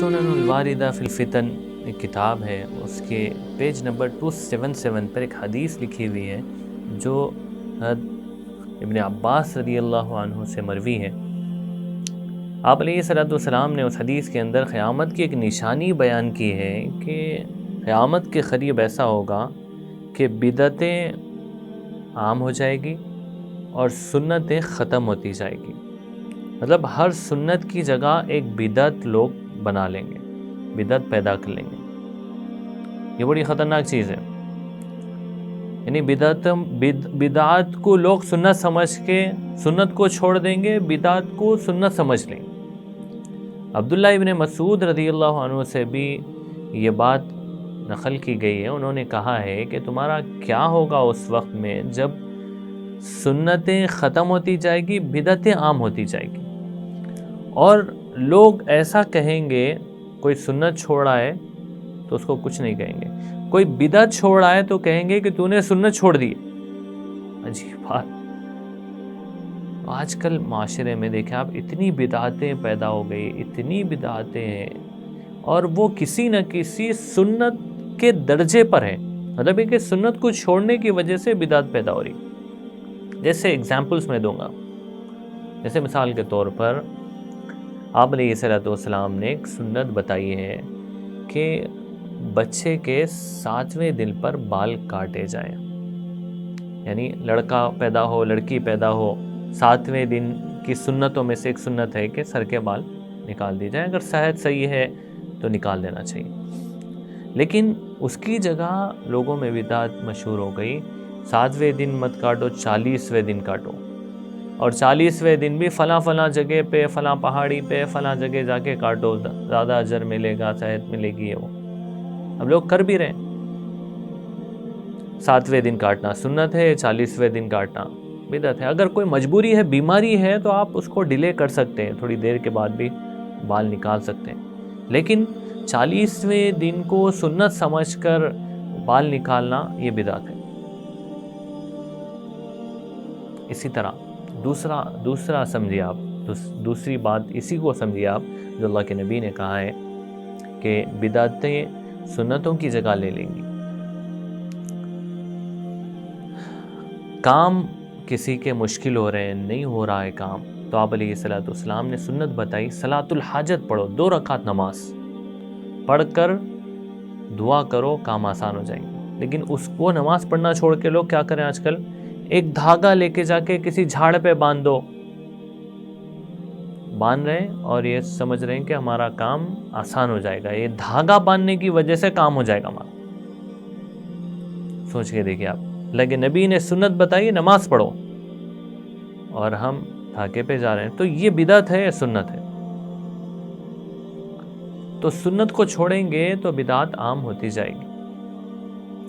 السنن الواردہ فی الفتن ایک کتاب ہے، اس کے پیج نمبر 277 پر ایک حدیث لکھی ہوئی ہے جو ابن عباس رضی اللہ عنہ سے مروی ہے۔ آپ علیہ الصلوۃ والسلام نے اس حدیث کے اندر قیامت کی ایک نشانی بیان کی ہے کہ قیامت کے قریب ایسا ہوگا کہ بدعتیں عام ہو جائے گی اور سنتیں ختم ہوتی جائے گی۔ مطلب ہر سنت کی جگہ ایک بدعت لوگ بنا لیں گے، بدعت پیدا کر لیں گے۔ یہ بڑی خطرناک چیز ہے، یعنی بدعت کو لوگ سنت سمجھ کے سنت کو چھوڑ دیں گے، بدعت کو سنت سمجھ لیں گے۔ عبداللہ ابن مسعود رضی اللہ عنہ سے بھی یہ بات نقل کی گئی ہے، انہوں نے کہا ہے کہ تمہارا کیا ہوگا اس وقت میں جب سنتیں ختم ہوتی جائے گی، بدعتیں عام ہوتی جائے گی، اور لوگ ایسا کہیں گے، کوئی سنت چھوڑ آئے تو اس کو کچھ نہیں کہیں گے، کوئی بدعت چھوڑ آئے تو کہیں گے کہ تو نے سنت چھوڑ دی۔ عجیب بات۔ آج کل معاشرے میں دیکھیں آپ، اتنی بدعتیں پیدا ہو گئی، اتنی بدعتیں ہیں، اور وہ کسی نہ کسی سنت کے درجے پر ہے، مطلب ہے کہ سنت کو چھوڑنے کی وجہ سے بدعت پیدا ہو رہی۔ جیسے ایگزامپلز میں دوں گا، جیسے مثال کے طور پر آپ علیہ الصلوۃ والسلام نے ایک سنت بتائی ہے کہ بچے کے 7ویں دن پر بال کاٹے جائیں، یعنی لڑکا پیدا ہو، لڑکی پیدا ہو، 7ویں دن کی سنتوں میں سے ایک سنت ہے کہ سر کے بال نکال دی جائیں، اگر صحت صحیح ہے تو نکال دینا چاہیے۔ لیکن اس کی جگہ لوگوں میں بدعت مشہور ہو گئی، 7ویں دن مت کاٹو، 40ویں دن کاٹو، اور 40ویں دن بھی فلاں جگہ پہ، فلاں پہاڑی پہ، فلاں جگہ جا کے کاٹو، زیادہ اجر ملے گا، صحت ملے گی۔ یہ وہ اب لوگ کر بھی رہے ہیں، 7ویں دن کاٹنا سنت ہے، 40ویں دن کاٹنا بدعت ہے۔ اگر کوئی مجبوری ہے، بیماری ہے، تو آپ اس کو ڈیلے کر سکتے ہیں، تھوڑی دیر کے بعد بھی بال نکال سکتے ہیں، لیکن 40ویں دن کو سنت سمجھ کر بال نکالنا یہ بدعت ہے۔ اسی طرح دوسرا سمجھیے آپ، دوسری بات اسی کو سمجھیے آپ جو اللہ کے نبی نے کہا ہے کہ بدعتیں سنتوں کی جگہ لے لیں گی۔ کام کسی کے مشکل ہو رہے ہیں، نہیں ہو رہا ہے کام، تو آپ علیہ الصلوۃ والسلام نے سنت بتائی، صلاۃ الحاجت پڑھو، 2 رکعت نماز پڑھ کر دعا کرو، کام آسان ہو جائیں گے۔ لیکن وہ نماز پڑھنا چھوڑ کے لوگ کیا کریں آج کل، ایک دھاگا لے کے جا کے کسی جھاڑ پہ باندھ رہے ہیں اور یہ سمجھ رہے ہیں کہ ہمارا کام آسان ہو جائے گا، یہ دھاگا باندھنے کی وجہ سے کام ہو جائے گا ہمارا۔ سوچ کے دیکھیے آپ، لیکن نبی نے سنت بتائی نماز پڑھو، اور ہم دھاگے پہ جا رہے ہیں، تو یہ بدعت ہے یا سنت ہے؟ تو سنت کو چھوڑیں گے تو بدعت عام ہوتی جائے گی۔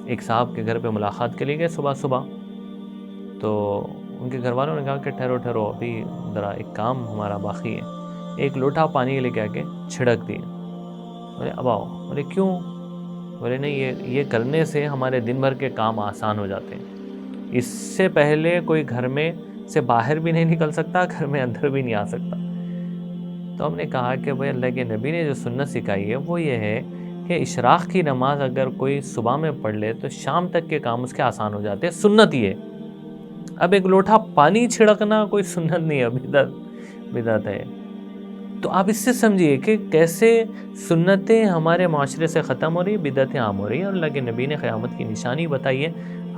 ایک صاحب کے گھر پہ ملاقات کے لیے گئے صبح، تو ان کے گھر والوں نے کہا کہ ٹھہرو ابھی ذرا ایک کام ہمارا باقی ہے، ایک لوٹا پانی لے کے آ کے چھڑک دیے۔ بولے اب آؤ، بولے کیوں؟ بولے نہیں، یہ کرنے سے ہمارے دن بھر کے کام آسان ہو جاتے ہیں، اس سے پہلے کوئی گھر میں سے باہر بھی نہیں نکل سکتا، گھر میں اندر بھی نہیں آ سکتا۔ تو ہم نے کہا کہ بھائی اللہ کے نبی نے جو سنت سکھائی ہے وہ یہ ہے کہ اشراق کی نماز اگر کوئی صبح میں پڑھ لے تو شام تک کے کام اس کے آسان ہو جاتے ہیں، سنت یہ ہے۔ اب ایک لوٹا پانی چھڑکنا کوئی سنت نہیں ہے، بدعت ہے۔ تو آپ اس سے سمجھیے کہ کیسے سنتیں ہمارے معاشرے سے ختم ہو رہی، بدعتیں عام ہو رہی ہیں، اور اللہ کے نبی نے قیامت کی نشانی بتائی ہے۔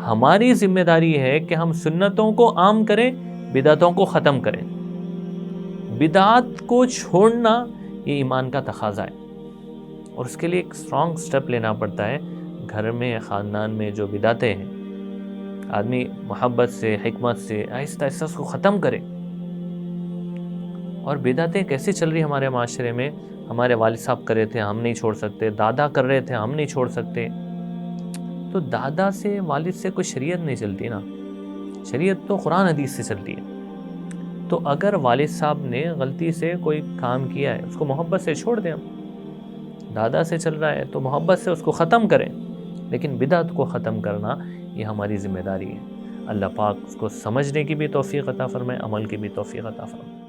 ہماری ذمہ داری ہے کہ ہم سنتوں کو عام کریں، بدعتوں کو ختم کریں۔ بدعت کو چھوڑنا یہ ایمان کا تقاضا ہے، اور اس کے لیے ایک اسٹرانگ سٹیپ لینا پڑتا ہے۔ گھر میں، خاندان میں جو بدعتیں ہیں، آدمی محبت سے، حکمت سے آہستہ آہستہ اس کو ختم کرے۔ اور بدعتیں کیسے چل رہی ہمارے معاشرے میں، ہمارے والد صاحب کر رہے تھے ہم نہیں چھوڑ سکتے، دادا کر رہے تھے ہم نہیں چھوڑ سکتے، تو دادا سے، والد سے کوئی شریعت نہیں چلتی نا، شریعت تو قرآن حدیث سے چلتی ہے۔ تو اگر والد صاحب نے غلطی سے کوئی کام کیا ہے، اس کو محبت سے چھوڑ دیں، ہم دادا سے چل رہا ہے تو محبت سے اس کو ختم کریں، لیکن بدعت کو ختم کرنا یہ ہماری ذمہ داری ہے۔ اللہ پاک اس کو سمجھنے کی بھی توفیق عطا فرمائے، عمل کی بھی توفیق عطا فرمائے۔